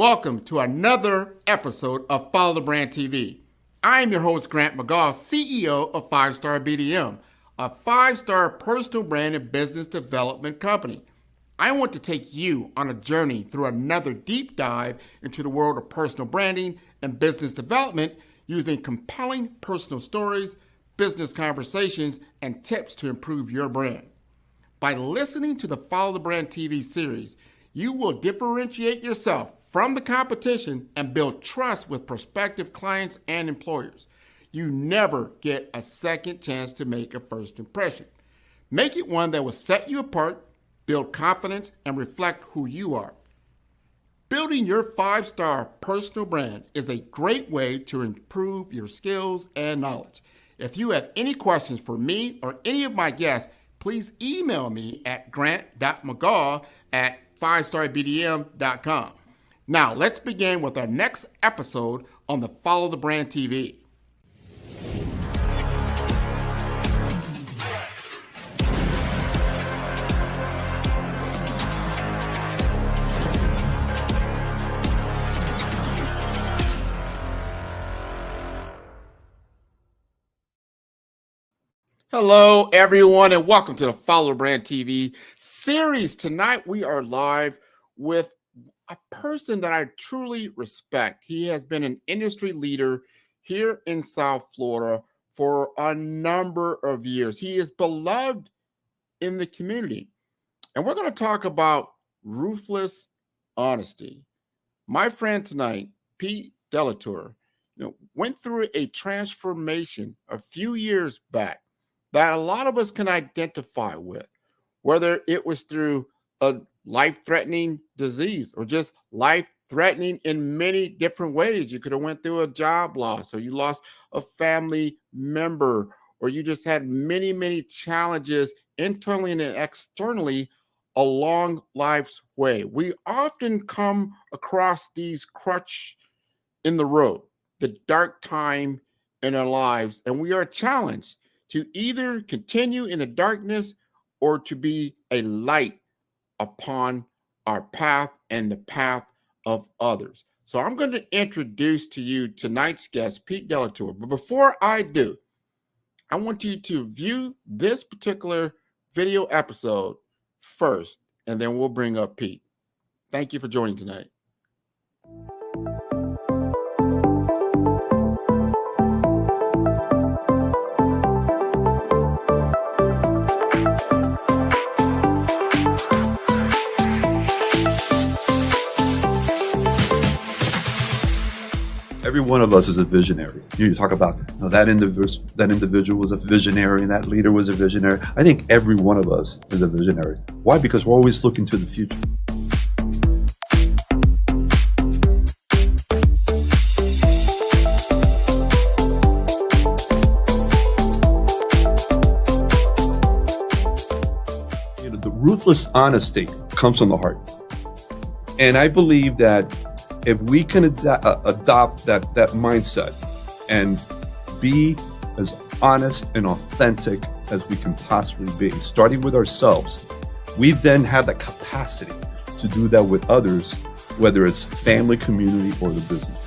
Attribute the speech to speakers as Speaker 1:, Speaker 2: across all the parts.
Speaker 1: Welcome to another episode of Follow the Brand TV. I am your host, Grant McGaugh, CEO of 5-Star BDM, a 5-star personal brand and business development company. I want to take you on a journey through another deep dive into the world of personal branding and business development using compelling personal stories, business conversations, and tips to improve your brand. By listening to the Follow the Brand TV series, you will differentiate yourself from the competition and build trust with prospective clients and employers. You never get a second chance to make a first impression. Make it one that will set you apart, build confidence, and reflect who you are. Building your 5-star personal brand is a great way to improve your skills and knowledge. If you have any questions for me or any of my guests, please email me at grant.mcgaugh@5starbdm.com. Now, let's begin with our next episode on the Follow the Brand TV. Hello, everyone, and welcome to the Follow the Brand TV series. Tonight, we are live with a person that I truly respect. He has been an industry leader here in South Florida for a number of years. He is beloved in the community. And we're going to talk about ruthless honesty. My friend tonight, Pete Delatour, went through a transformation a few years back that a lot of us can identify with, whether it was through a life-threatening disease or just life-threatening in many different ways. You could have went through a job loss, or you lost a family member, or you just had many, many challenges internally and externally along life's way. We often come across these crutch in the road, the dark time in our lives, and we are challenged to either continue in the darkness or to be a light upon our path and the path of others. So I'm going to introduce to you tonight's guest, Pete Delatour. But before I do, I want you to view this particular video episode first, and then we'll bring up Pete. Thank you for joining tonight.
Speaker 2: Every one of us is a visionary. You talk about that individual was a visionary and that leader was a visionary. I think every one of us is a visionary. Why? Because we're always looking to the future. The ruthless honesty comes from the heart. And I believe that if we can adopt that mindset and be as honest and authentic as we can possibly be, starting with ourselves, we then have the capacity to do that with others, whether it's family, community, or the business.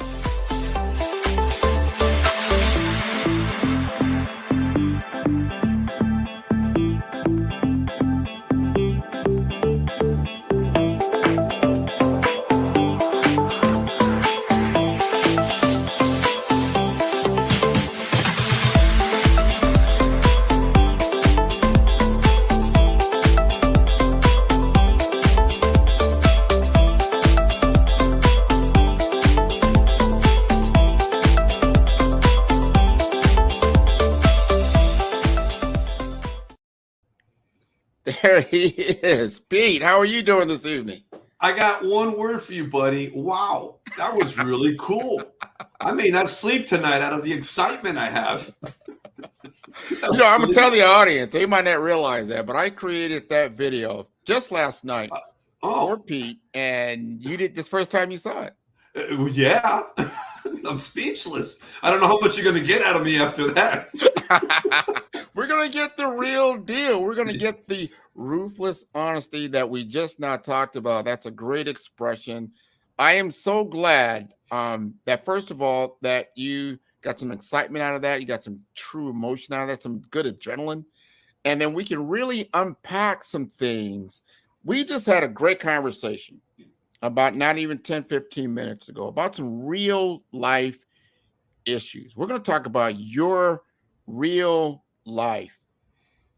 Speaker 1: There he is. Pete, how are you doing this evening?
Speaker 3: I got one word for you, buddy. Wow, that was really cool. I may not sleep tonight out of the excitement I have.
Speaker 1: I'm going to tell the audience, they might not realize that, but I created that video just last night for Pete, and you did this first time you saw it.
Speaker 3: Yeah, I'm speechless. I don't know how much you're going to get out of me after that.
Speaker 1: We're going to get the real deal. We're going to get the ruthless honesty that we just now talked about. That's a great expression I am so glad that first of all that you got some excitement out of that, you got some true emotion out of that, some good adrenaline, and then we can really unpack some things. We just had a great conversation about not even 10, 15 minutes ago about some real life issues. We're going to talk about your real life.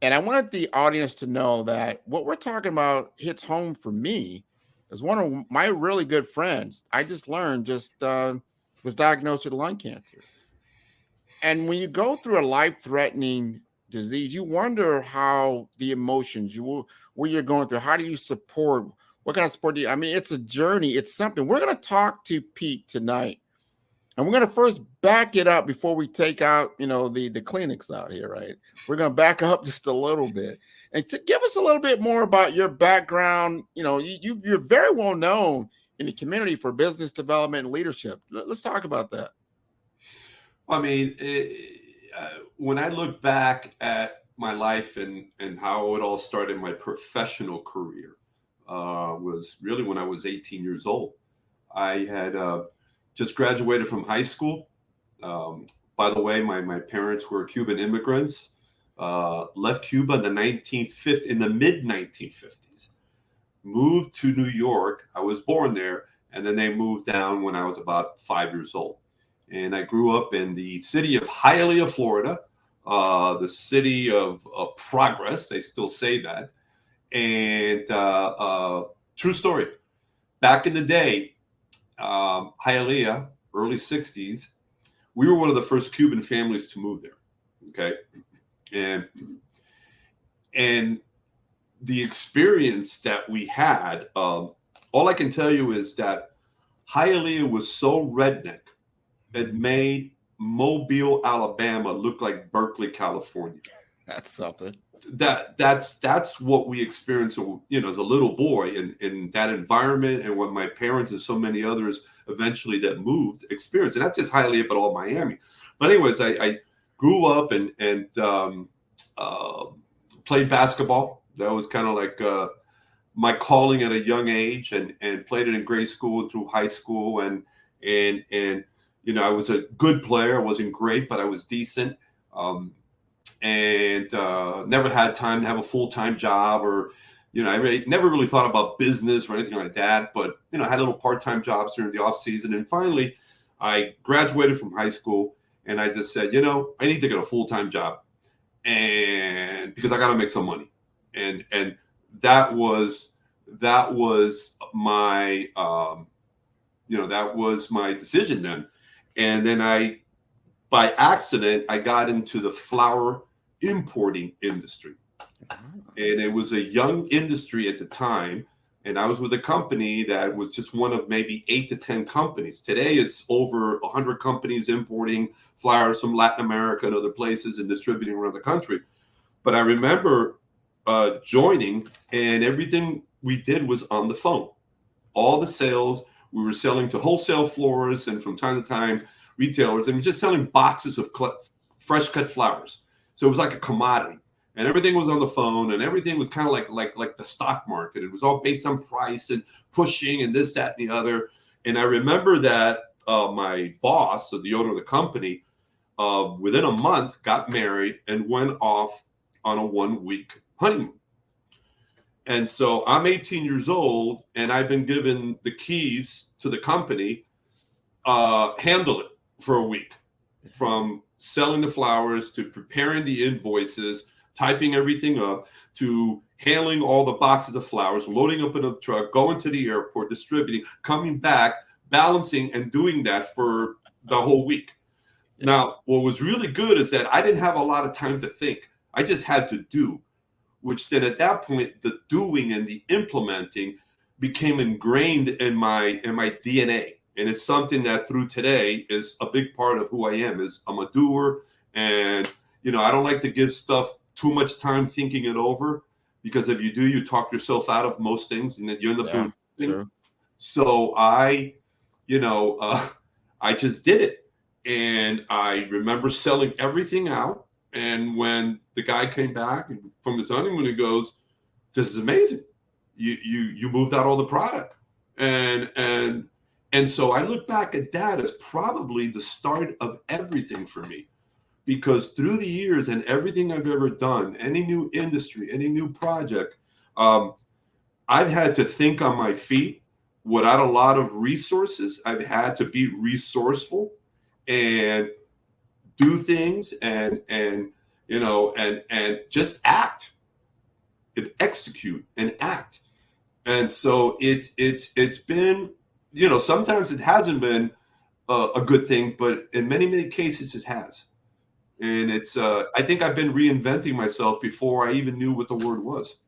Speaker 1: And I wanted the audience to know that what we're talking about hits home for me as one of my really good friends. I just learned was diagnosed with lung cancer. And when you go through a life-threatening disease, you wonder how the emotions what you're going through. How do you support? What kind of support do you? I mean, it's a journey. It's something. We're going to talk to Pete tonight. And we're going to first back it up before we take out, the clinics out here, right? We're going to back up just a little bit and to give us a little bit more about your background. You're very well known in the community for business development and leadership. Let's talk about that.
Speaker 3: I mean, when I look back at my life and how it all started, my professional career was really when I was 18 years old. I had just graduated from high school. By the way, my parents were Cuban immigrants, left Cuba in the mid 1950s, moved to New York. I was born there, and then they moved down when I was about 5 years old. And I grew up in the city of Hialeah, Florida, the city of progress. They still say that. And true story. Back in the day, Hialeah, early 60s, we were one of the first Cuban families to move there. Okay. And the experience that we had, all I can tell you is that Hialeah was so redneck, it made Mobile, Alabama look like Berkeley, California.
Speaker 1: That's something.
Speaker 3: That's what we experienced, as a little boy in that environment, and what my parents and so many others eventually that moved experienced. And not just Hialeah, but all Miami. But anyways, I grew up and played basketball. That was kind of like my calling at a young age, and played it in grade school through high school, and I was a good player. I wasn't great, but I was decent. And never had time to have a full-time job, or I never really thought about business or anything like that. But I had little part-time jobs during the off season, and finally I graduated from high school, and I just said, I need to get a full-time job, and because I got to make some money, and that was my that was my decision then. And then by accident, I got into the flower importing industry. And it was a young industry at the time. And I was with a company that was just one of maybe 8 to 10 companies. Today, it's over 100 companies importing flowers from Latin America and other places and distributing around the country. But I remember joining, and everything we did was on the phone. All the sales, we were selling to wholesale florists and from time to time retailers, and we're just selling boxes of fresh cut flowers. So it was like a commodity, and everything was on the phone, and everything was kind of like the stock market. It was all based on price and pushing and this, that, and the other. And I remember that my boss, so the owner of the company, within a month got married and went off on a 1-week honeymoon. And so I'm 18 years old, and I've been given the keys to the company, handle it for a week, from selling the flowers to preparing the invoices, typing everything up, to handling all the boxes of flowers, loading up in a truck, going to the airport, distributing, coming back, balancing, and doing that for the whole week. Now, what was really good is that I didn't have a lot of time to think. I just had to do, which then at that point, the doing and the implementing became ingrained in my DNA. And it's something that through today is a big part of who I am. Is I'm a doer, and I don't like to give stuff too much time thinking it over, because if you do, you talk yourself out of most things, and then you end up doing it.
Speaker 1: Sure.
Speaker 3: So I just did it, and I remember selling everything out. And when the guy came back from his honeymoon, he goes, "This is amazing. You moved out all the product." And And so I look back at that as probably the start of everything for me, because through the years and everything I've ever done, any new industry, any new project, I've had to think on my feet without a lot of resources. I've had to be resourceful and do things and just act and execute and act. And so it's been, sometimes it hasn't been a good thing, but in many cases it has. And it's I think I've been reinventing myself before I even knew what the word was.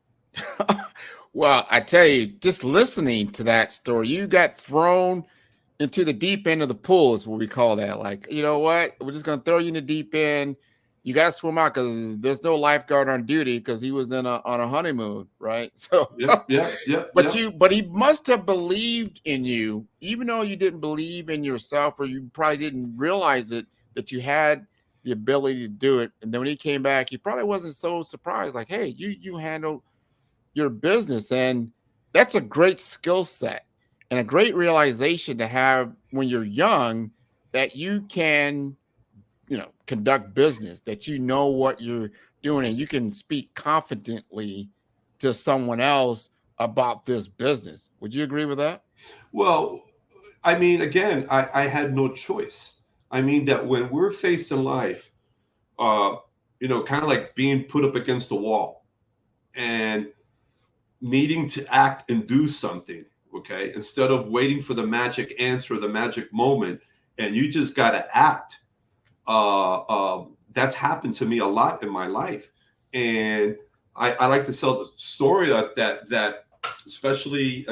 Speaker 1: Well, I tell you, just listening to that story, you got thrown into the deep end of the pool is what we call that. Like, you know what? We're just gonna throw you in the deep end. You got to swim out because there's no lifeguard on duty because he was on a honeymoon, right? So,
Speaker 3: Yeah.
Speaker 1: but he must have believed in you, even though you didn't believe in yourself, or you probably didn't realize it that you had the ability to do it. And then when he came back, he probably wasn't so surprised. Like, hey, you handled your business, and that's a great skill set and a great realization to have when you're young, that you can conduct business, that you know what you're doing, and you can speak confidently to someone else about this business. Would you agree with that?
Speaker 3: Well, I mean, again, I had no choice. I mean, that when we're faced in life, kind of like being put up against the wall and needing to act and do something, okay, instead of waiting for the magic answer, the magic moment, and you just got to act. That's happened to me a lot in my life. And I like to tell the story that especially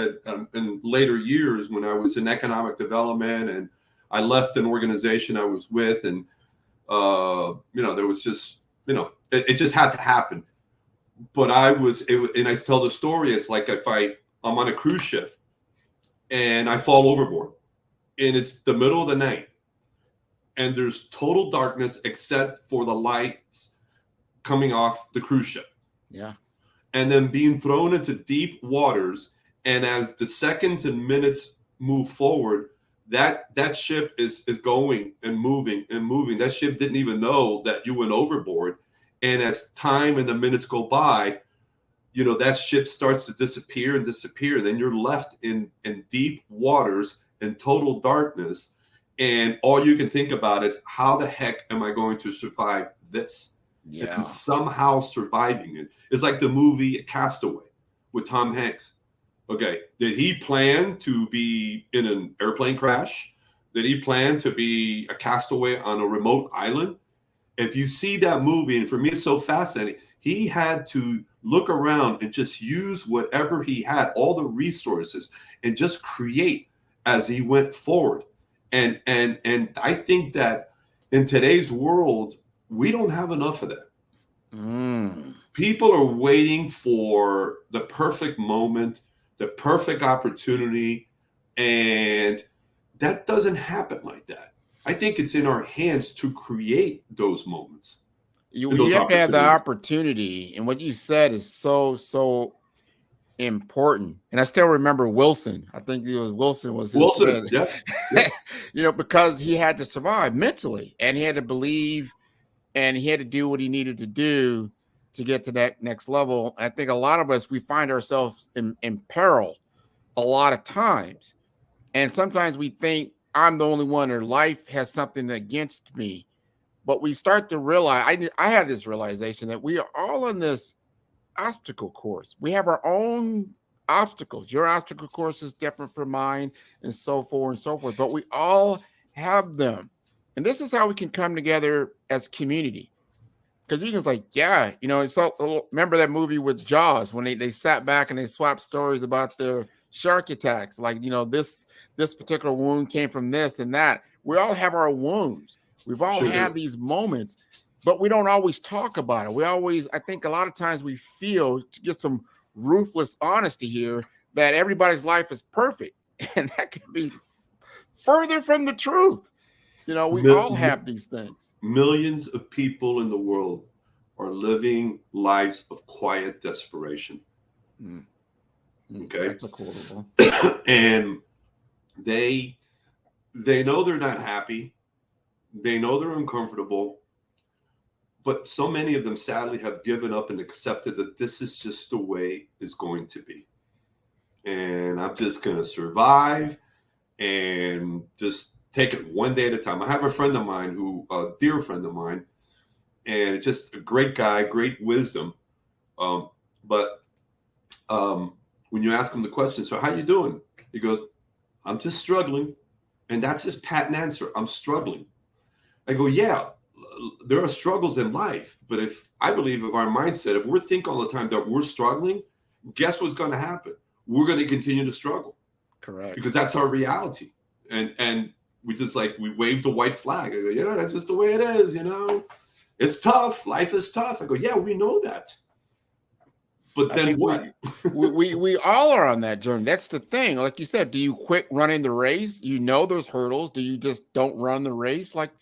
Speaker 3: in later years when I was in economic development and I left an organization I was with, and there was just it just had to happen. But and I tell the story. It's like if I'm on a cruise ship and I fall overboard, and it's the middle of the night, and there's total darkness except for the lights coming off the cruise ship.
Speaker 1: Yeah.
Speaker 3: And then being thrown into deep waters. And as the seconds and minutes move forward, that ship is going and moving and moving. That ship didn't even know that you went overboard. And as time and the minutes go by, that ship starts to disappear and disappear. Then you're left in deep waters in total darkness. And all you can think about is, how the heck am I going to survive this?
Speaker 1: Yeah.
Speaker 3: And somehow surviving it. It's like the movie Castaway with Tom Hanks. Okay. Did he plan to be in an airplane crash? Did he plan to be a castaway on a remote island? If you see that movie, and for me it's so fascinating, he had to look around and just use whatever he had, all the resources, and just create as he went forward. And I think that in today's world, we don't have enough of that. People are waiting for the perfect moment, the perfect opportunity, and that doesn't happen like that. I think it's in our hands to create those moments.
Speaker 1: You have to have the opportunity, and what you said is so important. And I still remember Wilson. I think it was Wilson was his
Speaker 3: Wilson,
Speaker 1: yeah. Because he had to survive mentally, and he had to believe, and he had to do what he needed to do to get to that next level. I think a lot of us, we find ourselves in peril a lot of times, and sometimes we think I'm the only one, or life has something against me. But we start to realize, I had this realization that we are all in this obstacle course. We have our own obstacles. Your obstacle course is different from mine, and so forth and so forth. But we all have them. And this is how we can come together as community. Because you can like, yeah, so remember that movie with Jaws when they sat back and they swapped stories about their shark attacks. Like, this particular wound came from this and that. We all have our wounds. We've all had these moments, but we don't always talk about it. I think a lot of times we feel, to get some ruthless honesty here, that everybody's life is perfect. And that can be further from the truth. We all have these things.
Speaker 3: Millions of people in the world are living lives of quiet desperation. Okay.
Speaker 1: That's a quotable.
Speaker 3: And they they know they're not happy. They know they're uncomfortable. But so many of them sadly have given up and accepted that this is just the way it's going to be. And I'm just going to survive and just take it one day at a time. I have a friend of mine a dear friend of mine, and just a great guy, great wisdom. But when you ask him the question, so how you doing? He goes, I'm just struggling. And that's his patent answer. I'm struggling. I go, yeah, there are struggles in life. But I believe of our mindset, if we're thinking all the time that we're struggling, guess what's going to happen? We're going to continue to struggle.
Speaker 1: Correct.
Speaker 3: Because that's our reality. And we just we wave the white flag. I go, that's just the way it is, It's tough. Life is tough. I go, yeah, we know that. But then what?
Speaker 1: we all are on that journey. That's the thing. Like you said, do you quit running the race? You know there's hurdles. Do you just don't run the race? But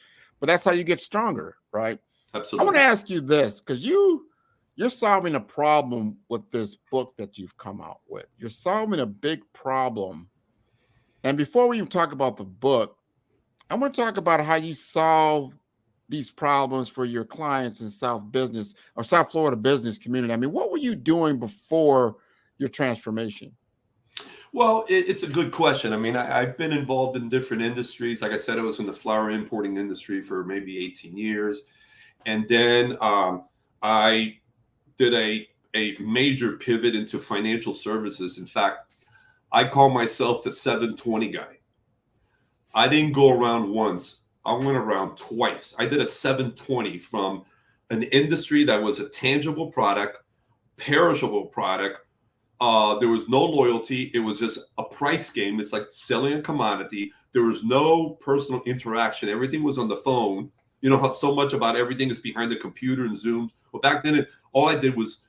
Speaker 1: that's how you get stronger, right?
Speaker 3: Absolutely.
Speaker 1: I want to ask you this, because you're solving a problem with this book that you've come out with. You're solving a big problem. And before we even talk about the book, I want to talk about how you solve these problems for your clients in South Florida business community. I mean, what were you doing before your transformation?
Speaker 3: Well, it's a good question. I mean, I've been involved in different industries. Like I said, I was in the flower importing industry for maybe 18 years. And then I did a major pivot into financial services. In fact, I call myself the 720 guy. I didn't go around once. I went around twice. I did a 720 from an industry that was a tangible product, perishable product. There was no loyalty. It was just a price game. It's like selling a commodity. There was no personal interaction. Everything was on the phone. You know how so much about everything is behind the computer and Zoom. Well, back then, all I did was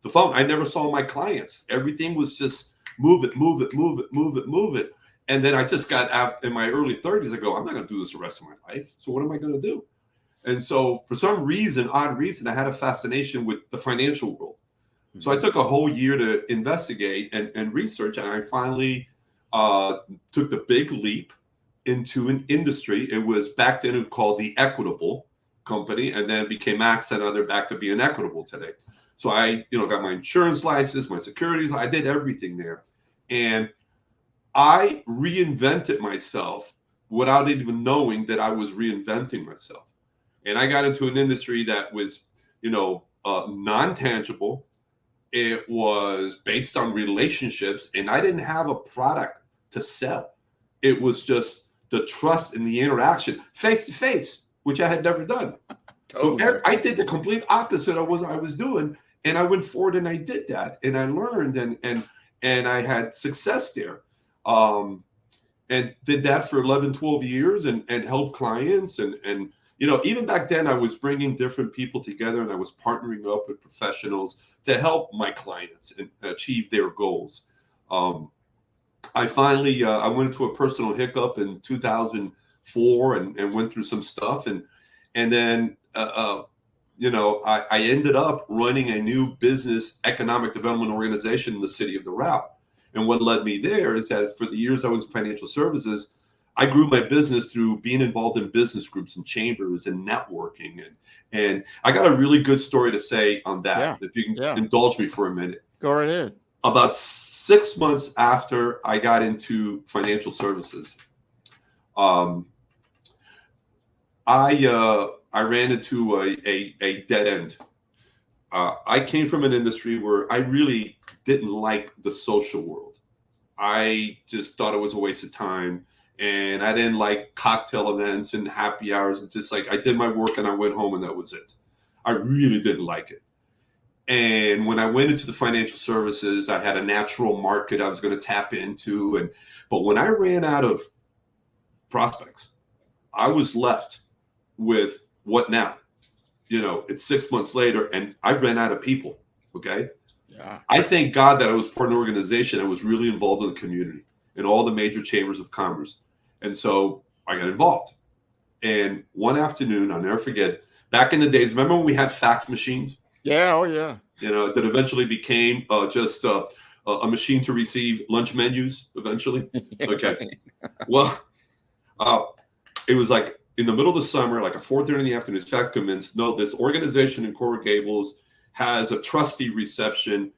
Speaker 3: the phone. I never saw my clients. Everything was just move it. And then I just got in my early 30s. I go, I'm not going to do this the rest of my life. So what am I going to do? And so for some reason, odd reason, I had a fascination with the financial world. Mm-hmm. So I took a whole year to investigate and research. And I finally took the big leap into an industry. It was back then called the Equitable Company. And then it became Accent. Now they're back to being Equitable today. So I got my insurance license, my securities. I did everything there. And I reinvented myself without even knowing that I was reinventing myself. And I got into an industry that was, non-tangible. It was based on relationships, and I didn't have a product to sell. It was just the trust and the interaction face to face, which I had never done. Totally. So I did the complete opposite of what I was doing. And I went forward and I did that. And I learned and I had success there. And did that for 11, 12 years and helped clients. And even back then I was bringing different people together and I was partnering up with professionals to help my clients and achieve their goals. I finally, I went into a personal hiccup in 2004 and went through some stuff. And then, I ended up running a new business economic development organization in the city of the Route. And what led me there is that for the years I was in financial services, I grew my business through being involved in business groups and chambers and networking. And I got a really good story to say on that, if you can indulge me for a minute.
Speaker 1: Go right ahead.
Speaker 3: About 6 months after I got into financial services, I ran into a dead end. I came from an industry where I really didn't like the social world. I just thought it was a waste of time. And I didn't like cocktail events and happy hours. It's just I did my work and I went home and that was it. I really didn't like it. And when I went into the financial services, I had a natural market I was going to tap into. But when I ran out of prospects, I was left with what now? It's 6 months later and I ran out of people. Okay.
Speaker 1: Yeah.
Speaker 3: I thank God that I was part of an organization that was really involved in the community in all the major chambers of commerce. And so I got involved. And one afternoon, I'll never forget, back in the days, remember when we had fax machines?
Speaker 1: Yeah. Oh, yeah.
Speaker 3: That eventually became just a machine to receive lunch menus eventually. Okay. Well, It was like in the middle of the summer, like a 4:30 in the afternoon, fax come in. No, this organization in Coral Gables has a trustee reception,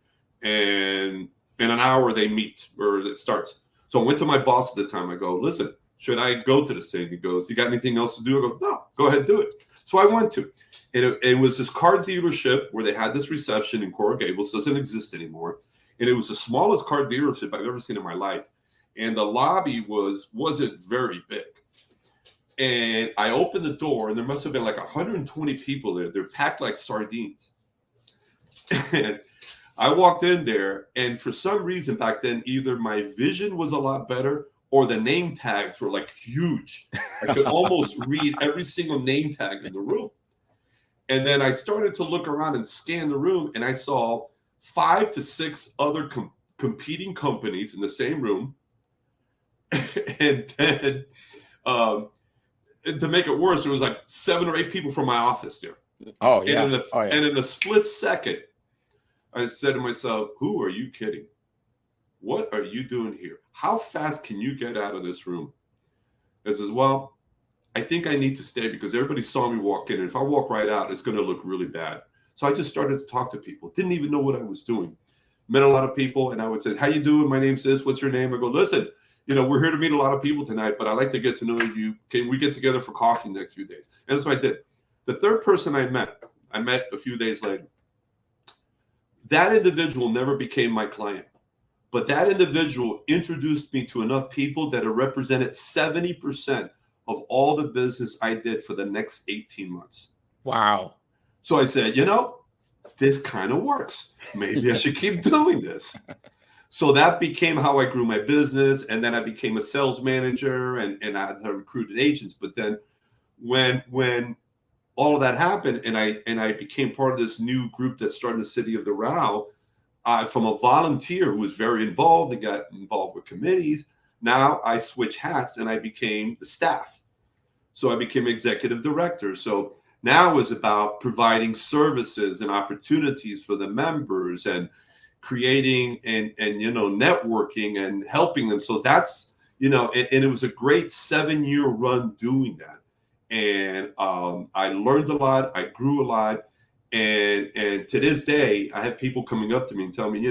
Speaker 3: and in an hour they meet, or it starts. So I went to my boss at the time. I go, listen, should I go to this thing? He goes, you got anything else to do? I go, no, go ahead, do it. So I went to. And it was this car dealership where they had this reception in Coral Gables. Doesn't exist anymore. And it was the smallest car dealership I've ever seen in my life. And the lobby wasn't very big. And I opened the door, and there must have been like 120 people there. They're packed like sardines. And I walked in there, and for some reason back then, either my vision was a lot better or the name tags were like huge. I could almost read every single name tag in the room. And then I started to look around and scan the room, and I saw 5 to 6 other competing companies in the same room. And then to make it worse, there was like 7 or 8 people from my office there.
Speaker 1: Oh, yeah.
Speaker 3: And in a split second, I said to myself, who are you kidding? What are you doing here? How fast can you get out of this room? I says, well, I think I need to stay because everybody saw me walk in. And if I walk right out, it's going to look really bad. So I just started to talk to people. Didn't even know what I was doing. Met a lot of people, and I would say, how you doing? My name's this. What's your name? I go, listen, we're here to meet a lot of people tonight, but I'd like to get to know you. Can we get together for coffee the next few days? And so I did. The third person I met a few days later. That individual never became my client, but that individual introduced me to enough people that it represented 70% of all the business I did for the next 18 months.
Speaker 1: Wow.
Speaker 3: So I said, this kind of works. Maybe I should keep doing this. So that became how I grew my business. And then I became a sales manager and I recruited agents. But then when all of that happened and I became part of this new group that started the City of the Doral, from a volunteer who was very involved and got involved with committees, now I switched hats and I became the staff. So I became executive director. So now it was about providing services and opportunities for the members and creating and networking and helping them. So that's, and it was a great 7-year run doing that. And I learned a lot. I grew a lot. And to this day, I have people coming up to me and tell me,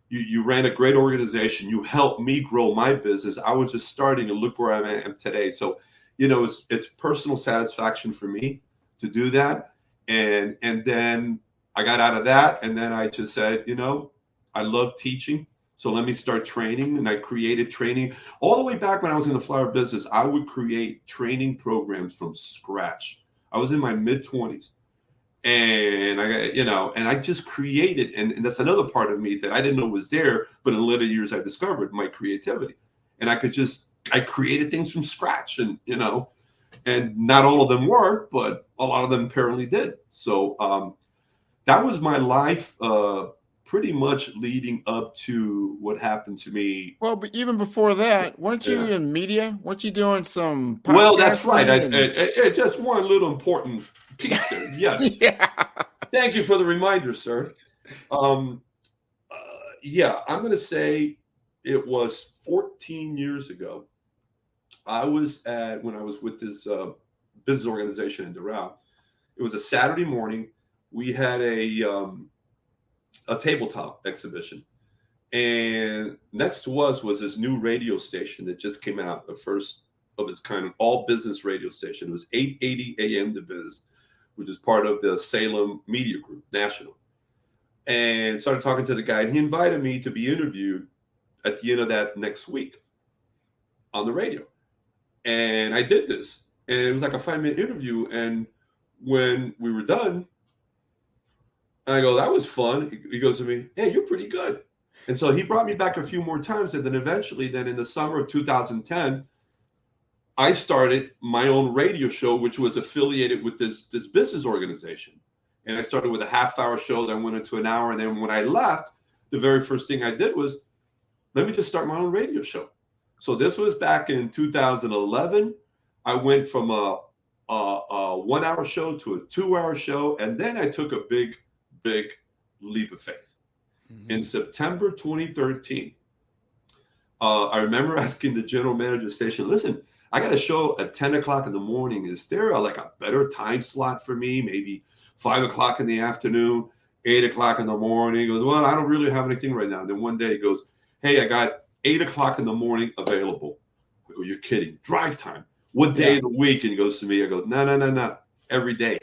Speaker 3: you ran a great organization. You helped me grow my business. I was just starting and look where I am today. So, it's personal satisfaction for me to do that. And then I got out of that. And then I just said, I love teaching. So let me start training. And I created training all the way back when I was in the flower business. I would create training programs from scratch. I was in my mid-20s. And I just created, and that's another part of me that I didn't know was there, but in later years I discovered my creativity. And I created things from scratch, and not all of them worked, but a lot of them apparently did. So that was my life, pretty much leading up to what happened to me.
Speaker 1: Well, but even before that, weren't you in media? Weren't you doing some podcasting?
Speaker 3: Well, that's right. I just one little important piece there. Yes.
Speaker 1: Yeah.
Speaker 3: Thank you for the reminder, sir. Yeah, I'm going to say it was 14 years ago. When I was with this business organization in Doral. It was a Saturday morning. We had a tabletop exhibition. And next to us was this new radio station that just came out, the first of its kind, all business radio station. It was 880 AM The Biz, which is part of the Salem Media Group, National. And started talking to the guy, and he invited me to be interviewed at the end of that next week on the radio. And I did this, and it was like a 5-minute interview. And when we were done, I go, that was fun. He goes to me, hey, you're pretty good. And so he brought me back a few more times. And then eventually, then in the summer of 2010, I started my own radio show, which was affiliated with this business organization. And I started with a half-hour show, then went into an hour. And then when I left, the very first thing I did was, let me just start my own radio show. So this was back in 2011. I went from a 1-hour show to a 2-hour show. And then I took a big leap of faith. Mm-hmm. In September 2013, I remember asking the general manager of the station, listen, I got a show at 10 o'clock in the morning. Is there like a better time slot for me? Maybe 5 o'clock in the afternoon, 8 o'clock in the morning. He goes, well, I don't really have anything right now. Then one day he goes, hey, I got 8 o'clock in the morning available. I go, you're kidding. Drive time. What day of the week? And he goes to me, I go, no. Every day.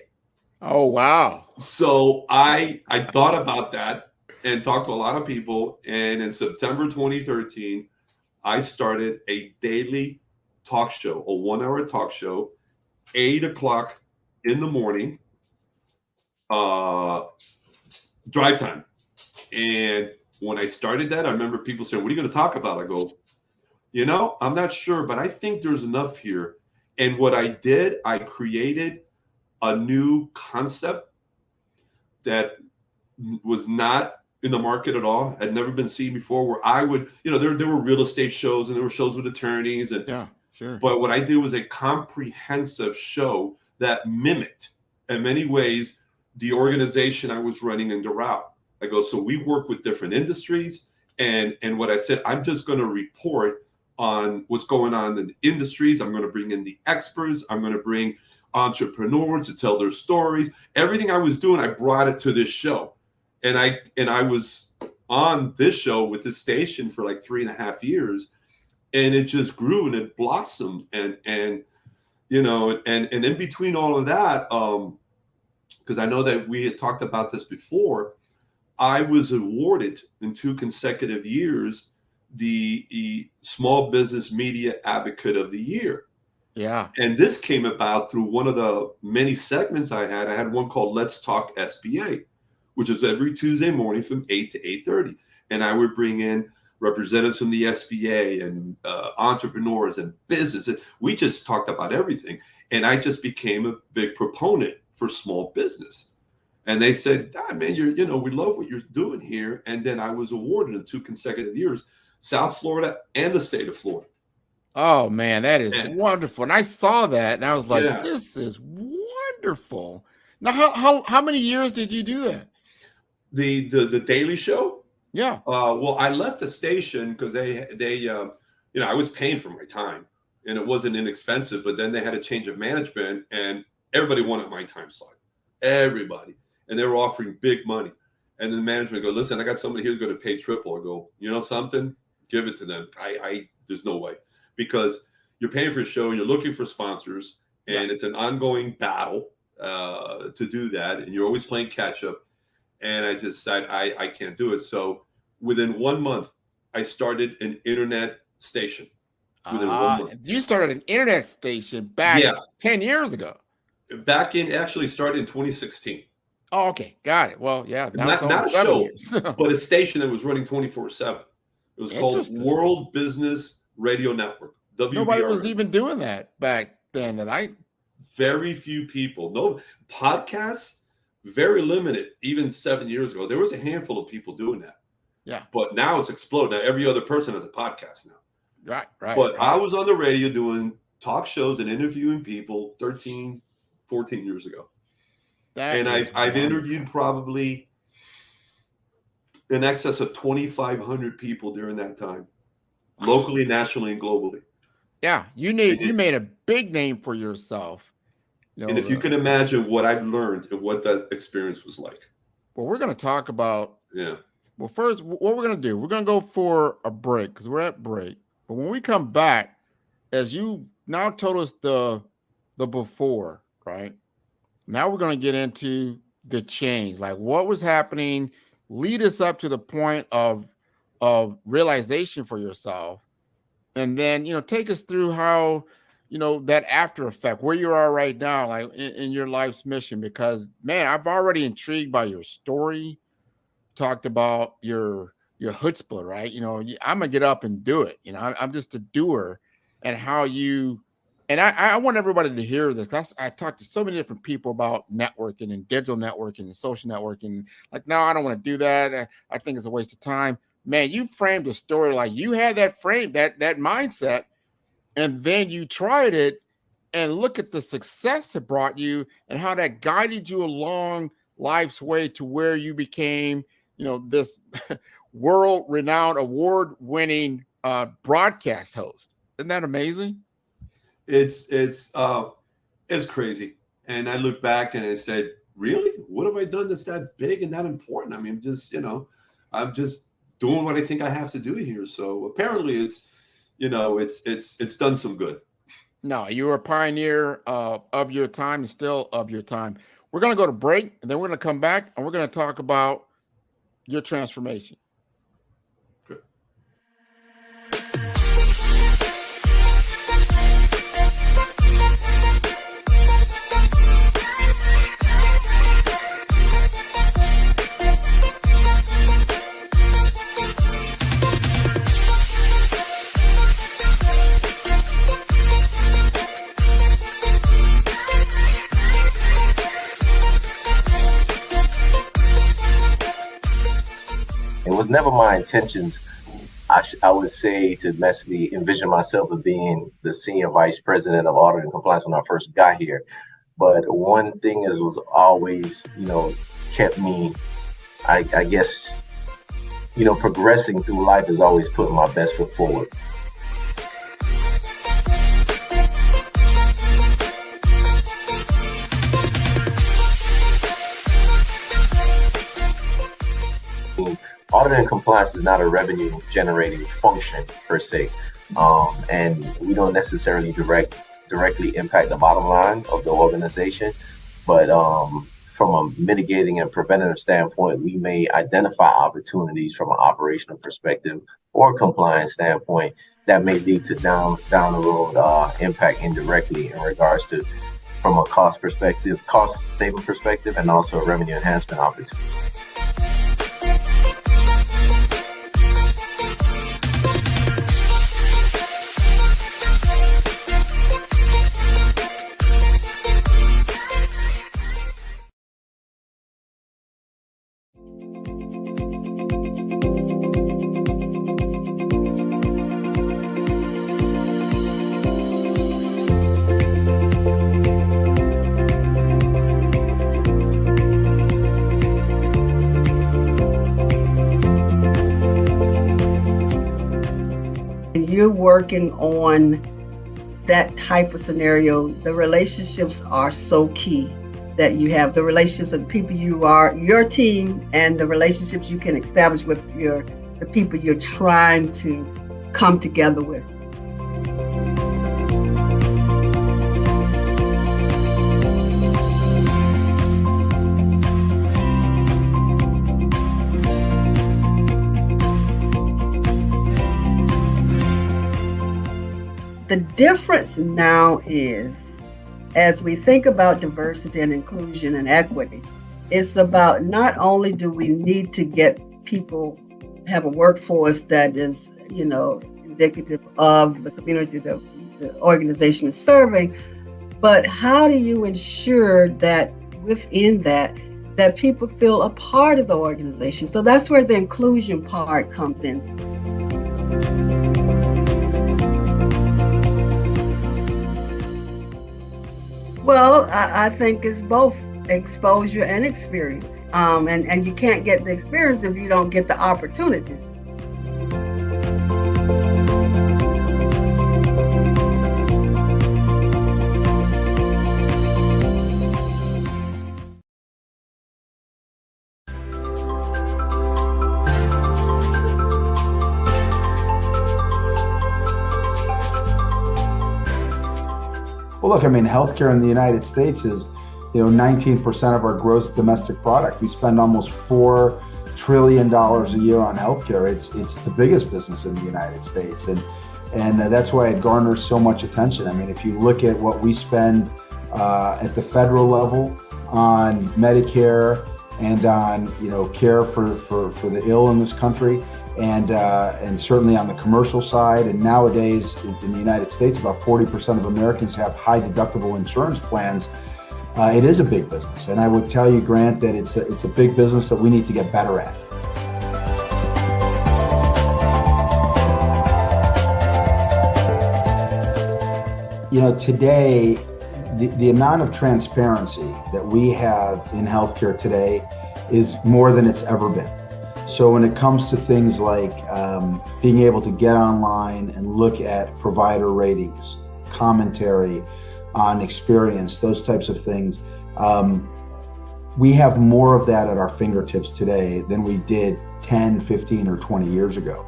Speaker 1: Oh, wow.
Speaker 3: So I thought about that and talked to a lot of people. And in September 2013, I started a daily talk show, a 1 hour talk show, 8 o'clock in the morning, drive time. And when I started that, I remember people saying, what are you going to talk about? I go, I'm not sure, but I think there's enough here. And what I did, I created a new concept that was not in the market at all, had never been seen before, where I would, there were real estate shows and there were shows with attorneys. And
Speaker 1: yeah, sure.
Speaker 3: But what I did was a comprehensive show that mimicked, in many ways, the organization I was running in Doral. I go, so we work with different industries. And what I said, I'm just going to report on what's going on in industries. I'm going to bring in the experts. I'm going to bring entrepreneurs to tell their stories. Everything I was doing, I brought it to this show. And I was on this show with this station for like 3.5 years. And it just grew and it blossomed. And in between all of that, because I know that we had talked about this before, I was awarded in 2 consecutive years the Small Business Media Advocate of the Year.
Speaker 1: Yeah.
Speaker 3: And this came about through one of the many segments I had. I had one called Let's Talk SBA, which is every Tuesday morning from 8 to 8:30. And I would bring in representatives from the SBA and entrepreneurs and business. We just talked about everything. And I just became a big proponent for small business. And they said, man, we love what you're doing here. And then I was awarded in 2 consecutive years, South Florida and the state of Florida.
Speaker 1: Oh, man, that is wonderful. And I saw that and I was like,
Speaker 3: Yeah.
Speaker 1: This is wonderful. Now, how many years did you do that?
Speaker 3: The Daily Show?
Speaker 1: Yeah.
Speaker 3: Well, I left the station because they I was paying for my time and it wasn't inexpensive, but then they had a change of management and everybody wanted my time slot. Everybody. And they were offering big money. And then the management go, listen, I got somebody here's going to pay triple. I go, you know something? Give it to them. There's no way. Because you're paying for a show, you're looking for sponsors, and it's an ongoing battle to do that. And you're always playing catch up. And I just said, I can't do it. So within 1 month, I started an internet station. Within 1 month.
Speaker 1: You started an internet station back 10 years ago.
Speaker 3: Actually started in 2016.
Speaker 1: Oh, okay. Got it. Well, yeah.
Speaker 3: Not a show, but a station that was running 24/7. It was called World Business Radio Network. WBRN.
Speaker 1: Nobody was even doing that back then.
Speaker 3: Very few people. No podcasts, very limited. Even 7 years ago, there was a handful of people doing that.
Speaker 1: Yeah.
Speaker 3: But now it's exploded. Now every other person has a podcast now.
Speaker 1: Right.
Speaker 3: But I was on the radio doing talk shows and interviewing people 13, 14 years ago. I've interviewed probably in excess of 2,500 people during that time, locally, nationally, and globally.
Speaker 1: Yeah, you made a big name for yourself.
Speaker 3: And if you can imagine what I've learned and what that experience was like.
Speaker 1: Well, we're going to talk about.
Speaker 3: Yeah.
Speaker 1: Well, first, what we're going to do, we're going to go for a break because we're at break. But when we come back, as you now told us the before, right? Now we're going to get into the change, like what was happening, lead us up to the point of realization for yourself. And then, take us through how, that after effect, where you are right now, like in your life's mission, because man, I've already intrigued by your story, talked about your chutzpah, right? I'm gonna get up and do it. I'm just a doer, and how you, and I want everybody to hear this. I talked to so many different people about networking and digital networking and social networking. Like, no, I don't want to do that. I think it's a waste of time. Man, you framed a story like you had that frame, that mindset, and then you tried it, and look at the success it brought you and how that guided you along life's way to where you became, this world-renowned, award-winning broadcast host. Isn't that amazing?
Speaker 3: it's crazy. And I look back and I said, really, what have I done that's that big and that important? I mean, I'm just doing what I think I have to do here. So apparently it's done some good.
Speaker 1: No, you were a pioneer of your time and still of your time. We're going to go to break, and then we're going to come back, and we're going to talk about your transformation.
Speaker 3: Good.
Speaker 4: It was never my intentions, I would say, to necessarily envision myself as being the senior vice president of audit and compliance when I first got here. But one thing was always, kept me, I guess, progressing through life is always putting my best foot forward. Audit and compliance is not a revenue generating function per se, and we don't necessarily directly impact the bottom line of the organization, but from a mitigating and preventative standpoint, we may identify opportunities from an operational perspective or compliance standpoint that may lead to down the road impact indirectly in regards to from a cost saving perspective, and also a revenue enhancement opportunity.
Speaker 5: You're working on that type of scenario, the relationships are so key that you have the relationships of the people you are, your team, and the relationships you can establish with the people you're trying to come together with. The difference now is, as we think about diversity and inclusion and equity, it's about not only do we need to get people, have a workforce that is, indicative of the community that the organization is serving, but how do you ensure that within that people feel a part of the organization? So that's where the inclusion part comes in. Well, I think it's both exposure and experience. And you can't get the experience if you don't get the opportunities.
Speaker 6: Well, look, healthcare in the United States is, 19% of our gross domestic product. We spend almost $4 trillion a year on healthcare. It's the biggest business in the United States, and that's why it garners so much attention. If you look at what we spend at the federal level on Medicare and on care for the ill in this country, and certainly on the commercial side, and nowadays in the United States, about 40% of Americans have high deductible insurance plans. It is a big business, and I would tell you, Grant, that it's a big business that we need to get better at. Today, the amount of transparency that we have in healthcare today is more than it's ever been. So when it comes to things like being able to get online and look at provider ratings commentary on experience, those types of things. We have more of that at our fingertips today than we did 10, 15, or 20 years ago.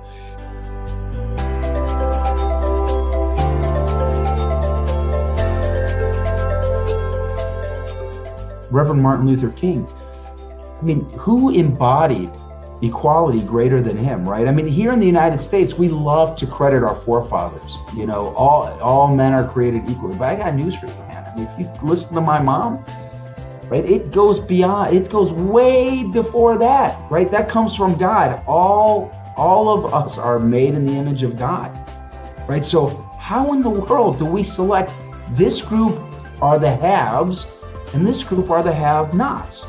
Speaker 6: Reverend Martin Luther King, I mean, who embodied equality greater than him, right? I mean, here in the United States, we love to credit our forefathers. You know, all men are created equally. But I got news for you, man. I mean, if you listen to my mom, right, it goes beyond, it goes way before that, right? That comes from God. All of us are made in the image of God, right? So how in the world do we select this group are the haves and this group are the have-nots?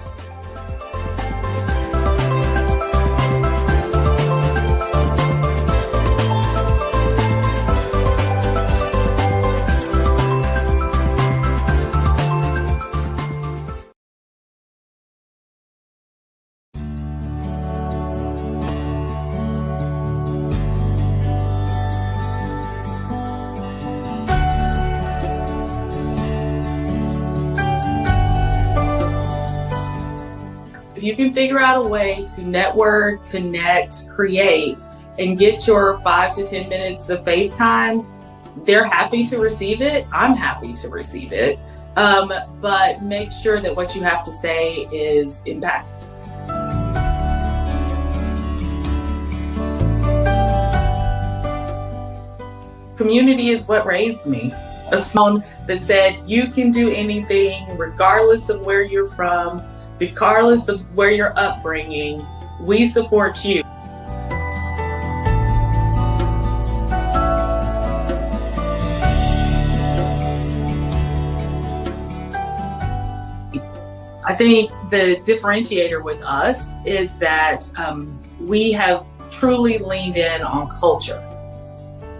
Speaker 7: If you can figure out a way to network, connect, create, and get your 5 to 10 minutes of FaceTime, they're happy to receive it. I'm happy to receive it. But make sure that what you have to say is impactful. Community is what raised me. A song that said, you can do anything regardless of where you're from, regardless of where your upbringing, we support you. I think the differentiator with us is that we have truly leaned in on culture.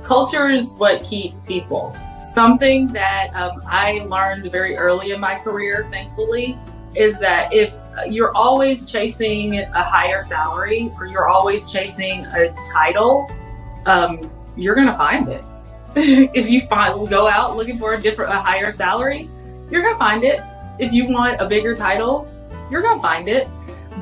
Speaker 7: Culture is what keeps people. Something that I learned very early in my career, thankfully, is that if you're always chasing a higher salary or you're always chasing a title, you're gonna find it. If you go out looking for a higher salary, you're gonna find it. If you want a bigger title, you're gonna find it.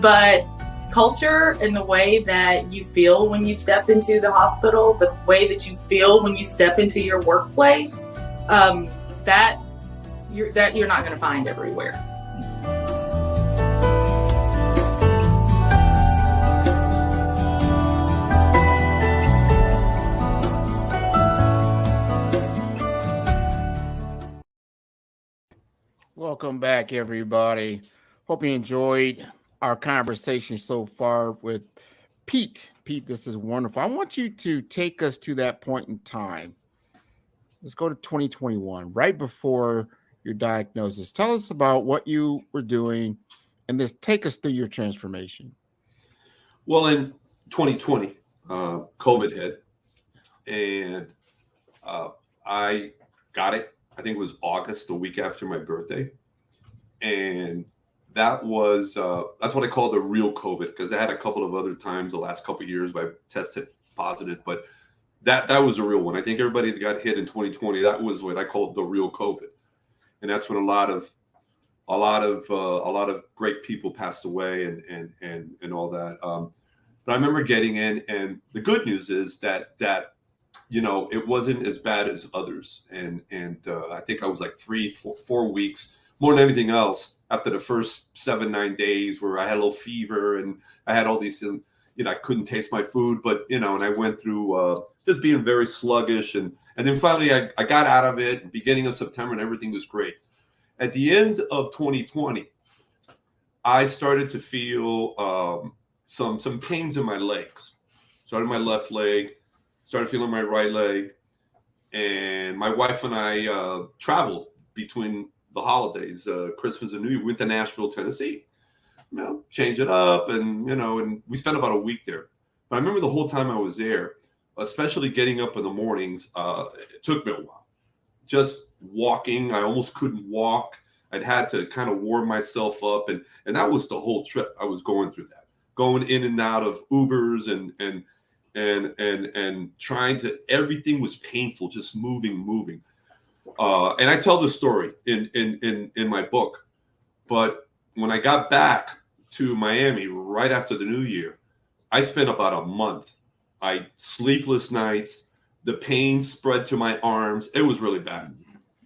Speaker 7: But culture and the way that you feel when you step into the hospital, the way that you feel when you step into your workplace, that you're not gonna find everywhere.
Speaker 1: Welcome back, everybody. Hope you enjoyed our conversation so far with Pete. Pete, this is wonderful. I want you to take us to that point in time. Let's go to 2021, right before your diagnosis. Tell us about what you were doing and just take us through your transformation.
Speaker 3: Well, in 2020, COVID hit, and I got it. I think it was August, the week after my birthday. And that was, that's what I call the real COVID, because I had a couple of other times the last couple of years where I tested positive, but that was a real one. I think everybody that got hit in 2020, that was what I called the real COVID. And that's when a lot of great people passed away and all that. But I remember getting in, and the good news is that you know, it wasn't as bad as others. And I think I was like 4 weeks, more than anything else, after the first 7-9 days where I had a little fever and I had all these, you know, I couldn't taste my food, but, you know, and I went through just being very sluggish. And then finally I got out of it, beginning of September, and everything was great. At the end of 2020, I started to feel some pains in my legs. Started my left leg, started feeling my right leg, and my wife and I traveled between the holidays, Christmas and New Year. We went to Nashville, Tennessee, you know, change it up, and, you know, and we spent about a week there. But I remember the whole time I was there, especially getting up in the mornings, it took me a while. Just walking, I almost couldn't walk. I'd had to kind of warm myself up, and that was the whole trip. I was going through that, going in and out of Ubers and trying to, everything was painful, just moving. And I tell the story in my book. But when I got back to Miami right after the new year, I spent about a month. I sleepless nights, the pain spread to my arms. It was really bad.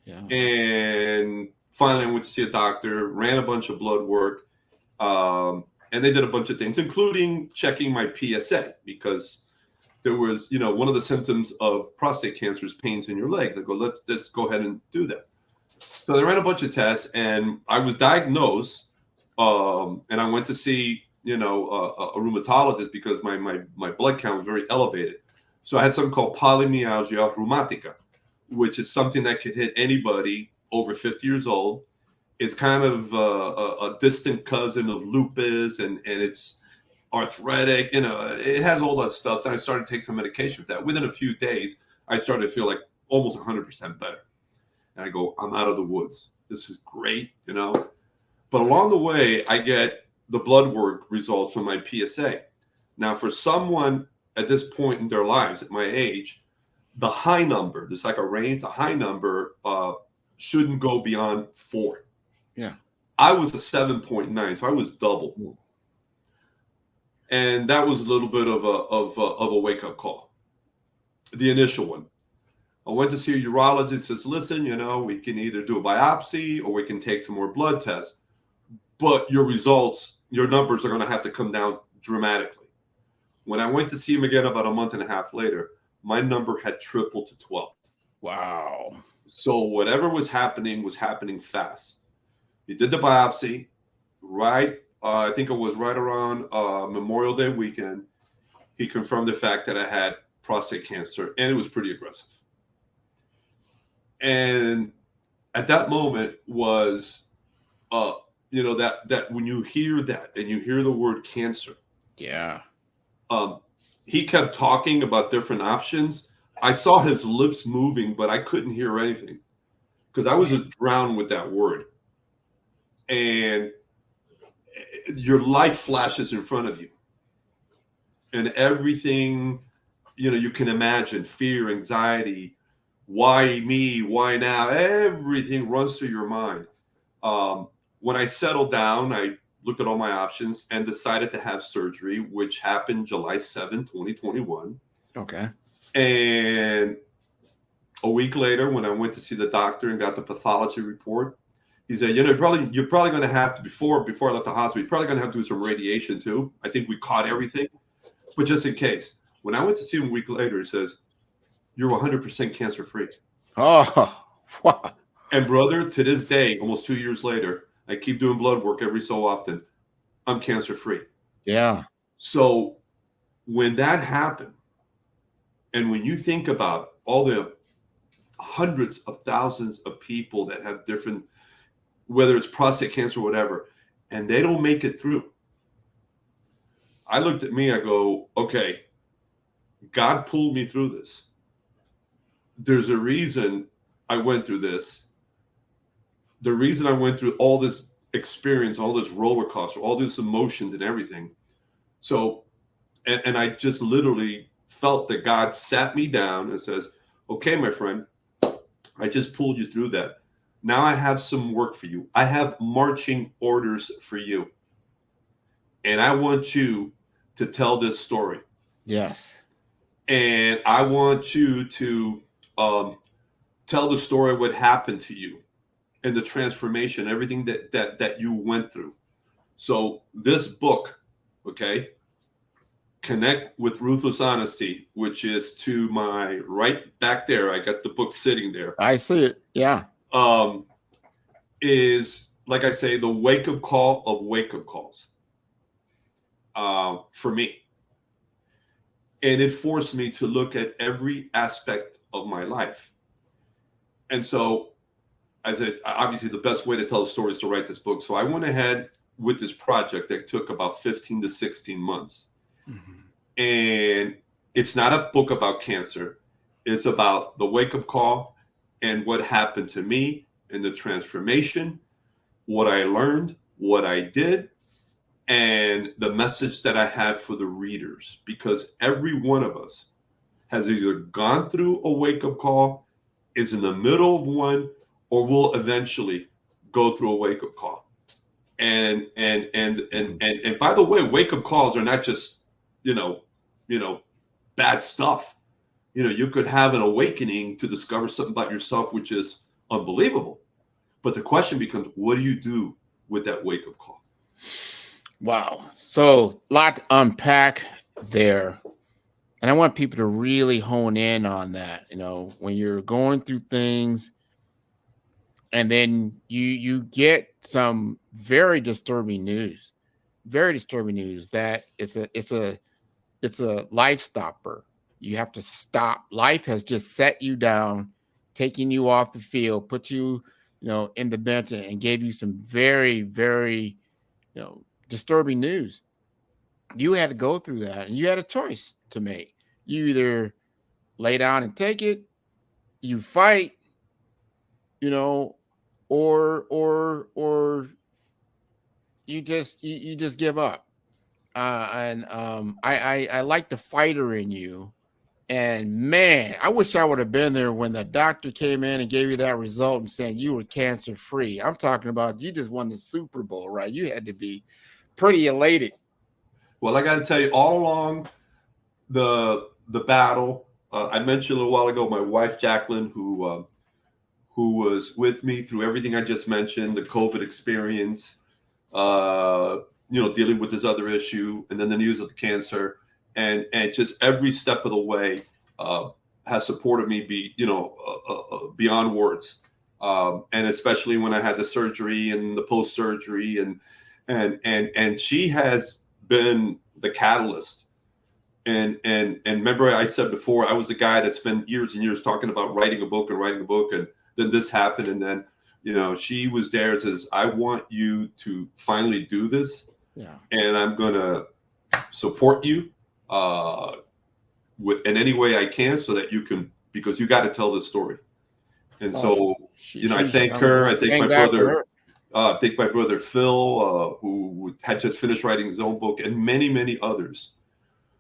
Speaker 1: Yeah.
Speaker 3: And finally I went to see a doctor, ran a bunch of blood work, and they did a bunch of things, including checking my PSA, because there was, one of the symptoms of prostate cancer is pains in your legs. I go, let's just go ahead and do that. So they ran a bunch of tests, and I was diagnosed, and I went to see, a rheumatologist because my blood count was very elevated. So I had something called polymyalgia rheumatica, which is something that could hit anybody over 50 years old. It's kind of a distant cousin of lupus, and it's arthritic. It has all that stuff. And I started to take some medication for that. Within a few days, I started to feel like almost 100% better. And I go, I'm out of the woods. This is great, But along the way, I get the blood work results from my PSA. Now, for someone at this point in their lives, at my age, the high number, there's like a range, the high number shouldn't go beyond 4.
Speaker 1: Yeah.
Speaker 3: I was a 7.9, so I was double.
Speaker 1: Ooh.
Speaker 3: And that was a little bit of a wake-up call, the initial one. I went to see a urologist, says, listen, we can either do a biopsy or we can take some more blood tests, but your results, your numbers are going to have to come down dramatically. When I went to see him again about a month and a half later, my number had tripled to 12.
Speaker 1: Wow.
Speaker 3: So whatever was happening fast. He did the biopsy, right? I think it was right around Memorial Day weekend. He confirmed the fact that I had prostate cancer, and it was pretty aggressive. And at that moment was, that when you hear that and you hear the word cancer,
Speaker 1: Yeah.
Speaker 3: He kept talking about different options. I saw his lips moving, but I couldn't hear anything because I was just drowned with that word. And your life flashes in front of you. And everything, you can imagine, fear, anxiety, why me, why now, everything runs through your mind. When I settled down, I looked at all my options and decided to have surgery, which happened July 7, 2021.
Speaker 1: Okay.
Speaker 3: And a week later, when I went to see the doctor and got the pathology report, he said, you're probably going to have to, before I left the hospital, you're probably going to have to do some radiation too. I think we caught everything, but just in case. When I went to see him a week later, he says, you're 100% cancer free.
Speaker 1: Oh, wow.
Speaker 3: And brother, to this day, almost 2 years later, I keep doing blood work every so often. I'm cancer free.
Speaker 1: Yeah.
Speaker 3: So when that happened, and when you think about all the hundreds of thousands of people that have different, whether it's prostate cancer or whatever, and they don't make it through, I looked at me, I go, okay, God pulled me through this. There's a reason I went through this. The reason I went through all this experience, all this roller coaster, all these emotions and everything. So, and I just literally felt that God sat me down and says, okay, my friend, I just pulled you through that. Now I have some work for you. I have marching orders for you. And I want you to tell this story.
Speaker 1: Yes.
Speaker 3: And I want you to tell the story of what happened to you and the transformation, everything that you went through. So this book, okay, Connect with Ruthless Honesty, which is to my right back there. I got the book sitting there.
Speaker 1: I see it. Yeah.
Speaker 3: Is, like I say, the wake-up call of wake-up calls for me. And it forced me to look at every aspect of my life. And so, I said, obviously, the best way to tell the story is to write this book. So I went ahead with this project that took about 15 to 16 months. Mm-hmm. And it's not a book about cancer. It's about the wake-up call and what happened to me and the transformation, what I learned, what I did, and the message that I have for the readers. Because every one of us has either gone through a wake-up call is in the middle of one or will eventually go through a wake-up call. And by the way, wake-up calls are not just, bad stuff. You could have an awakening to discover something about yourself, which is unbelievable. But the question becomes, what do you do with that wake-up call?
Speaker 1: Wow. So a lot to unpack there. And I want people to really hone in on that. When you're going through things and then you get some very disturbing news that it's a life stopper. You have to stop. Life has just set you down, taking you off the field, put you, in the bench, and gave you some very, very, disturbing news. You had to go through that, and you had a choice to make. You either lay down and take it, you fight, or you just give up. I like the fighter in you. And man, I wish I would have been there when the doctor came in and gave you that result and saying you were cancer free. I'm talking about you just won the Super Bowl, right? You had to be pretty elated.
Speaker 3: Well, I got to tell you, all along the battle, I mentioned a little while ago, my wife Jacqueline, who was with me through everything I just mentioned, the COVID experience, dealing with this other issue, and then the news of the cancer. And just every step of the way has supported me beyond words. And especially when I had the surgery and the post-surgery and she has been the catalyst. And remember I said before, I was the guy that spent years and years talking about writing a book, and then this happened. And then, she was there and says, I want you to finally do this.
Speaker 1: Yeah.
Speaker 3: And I'm going to support you in any way I can, so that you can, because you got to tell this story. And so, I thank her. I thank my brother. I thank my brother Phil, who had just finished writing his own book, and many, many others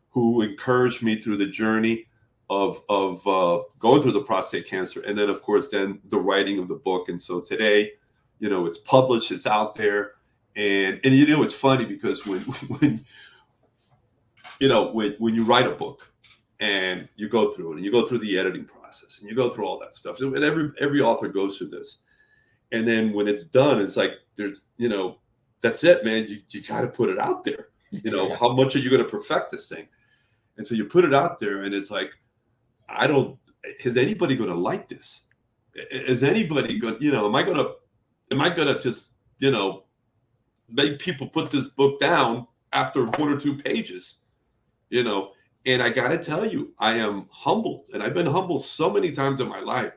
Speaker 3: who encouraged me through the journey of going through the prostate cancer, and then of course then the writing of the book. And so today, it's published, it's out there, and it's funny because when you write a book and you go through it and you go through the editing process and you go through all that stuff, and every author goes through this, and then when it's done, it's like there's that's it, man. You got to put it out there. How much are you going to perfect this thing? And so you put it out there, and it's like, is anybody going to like this? Is anybody going? Am I going to just make people put this book down after 1 or 2 pages? And I got to tell you, I am humbled, and I've been humbled so many times in my life.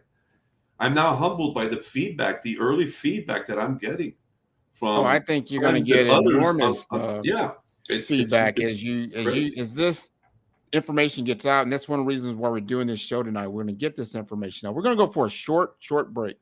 Speaker 3: I'm now humbled by the feedback, the early feedback that I'm getting from.
Speaker 1: I think you're going to get enormous feedback as this information gets out, and that's one of the reasons why we're doing this show tonight. We're going to get this information out. We're going to go for a short break.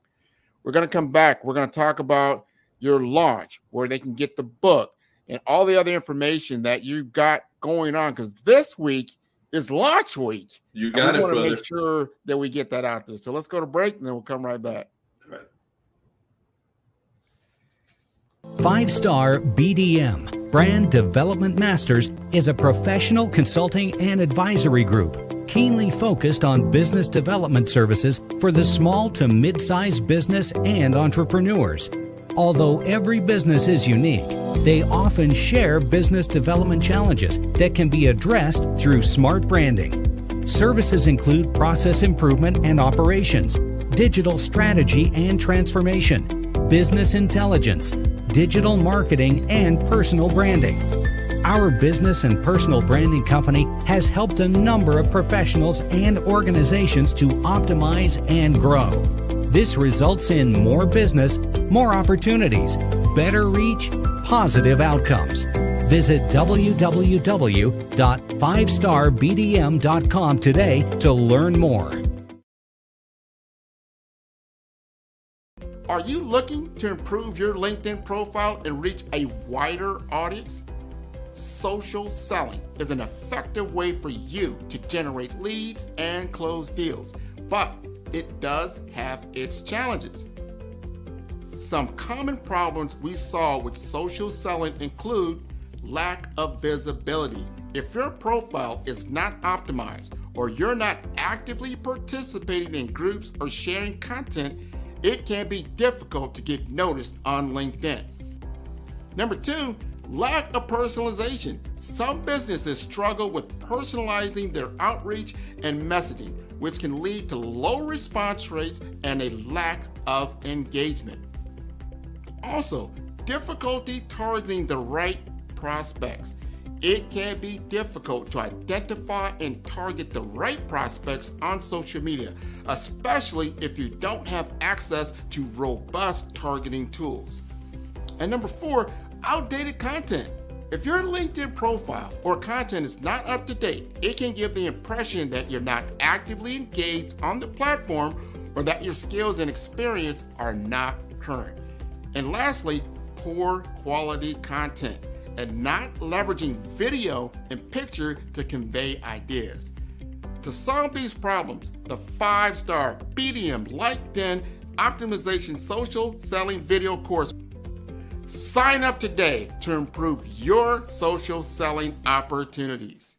Speaker 1: We're going to come back. We're going to talk about your launch, where they can get the book, and all the other information that you've got going on, because this week is launch week.
Speaker 3: You got it, brother. We want to
Speaker 1: make sure that we get that out there. So let's go to break, and then we'll come right back.
Speaker 3: All right.
Speaker 8: 5-Star BDM, Brand Development Masters, is a professional consulting and advisory group keenly focused on business development services for the small to mid-sized business and entrepreneurs. Although every business is unique, they often share business development challenges that can be addressed through smart branding. Services include process improvement and operations, digital strategy and transformation, business intelligence, digital marketing, and personal branding. Our business and personal branding company has helped a number of professionals and organizations to optimize and grow. This results in more business, more opportunities, better reach, positive outcomes. Visit www.5starbdm.com today to learn more.
Speaker 1: Are you looking to improve your LinkedIn profile and reach a wider audience? Social selling is an effective way for you to generate leads and close deals. But it does have its challenges. Some common problems we saw with social selling include lack of visibility. If your profile is not optimized or you're not actively participating in groups or sharing content, it can be difficult to get noticed on LinkedIn. Number 2, lack of personalization. Some businesses struggle with personalizing their outreach and messaging, which can lead to low response rates and a lack of engagement. Also, difficulty targeting the right prospects. It can be difficult to identify and target the right prospects on social media, especially if you don't have access to robust targeting tools. And number 4, outdated content. If your LinkedIn profile or content is not up to date, it can give the impression that you're not actively engaged on the platform or that your skills and experience are not current. And lastly, poor quality content and not leveraging video and picture to convey ideas. To solve these problems, the 5-star BDM LinkedIn Optimization Social Selling Video course. Sign up today to improve your social selling opportunities.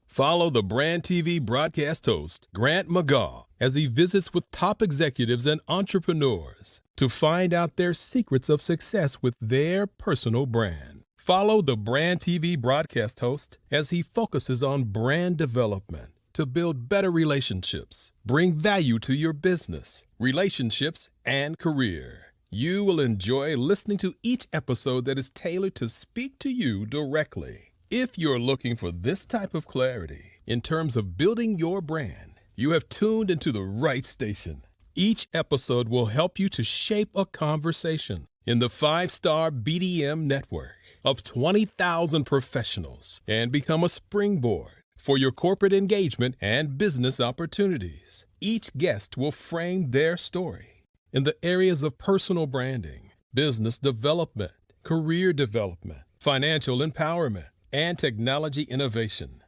Speaker 9: Follow the Brand TV broadcast host, Grant McGaugh, as he visits with top executives and entrepreneurs to find out their secrets of success with their personal brand. Follow the Brand TV broadcast host as he focuses on brand development to build better relationships, bring value to your business, relationships, and career. You will enjoy listening to each episode that is tailored to speak to you directly. If you're looking for this type of clarity in terms of building your brand, you have tuned into the right station. Each episode will help you to shape a conversation in the 5-star BDM network of 20,000 professionals and become a springboard for your corporate engagement and business opportunities. Each guest will frame their story in the areas of personal branding, business development, career development, financial empowerment, and technology innovation.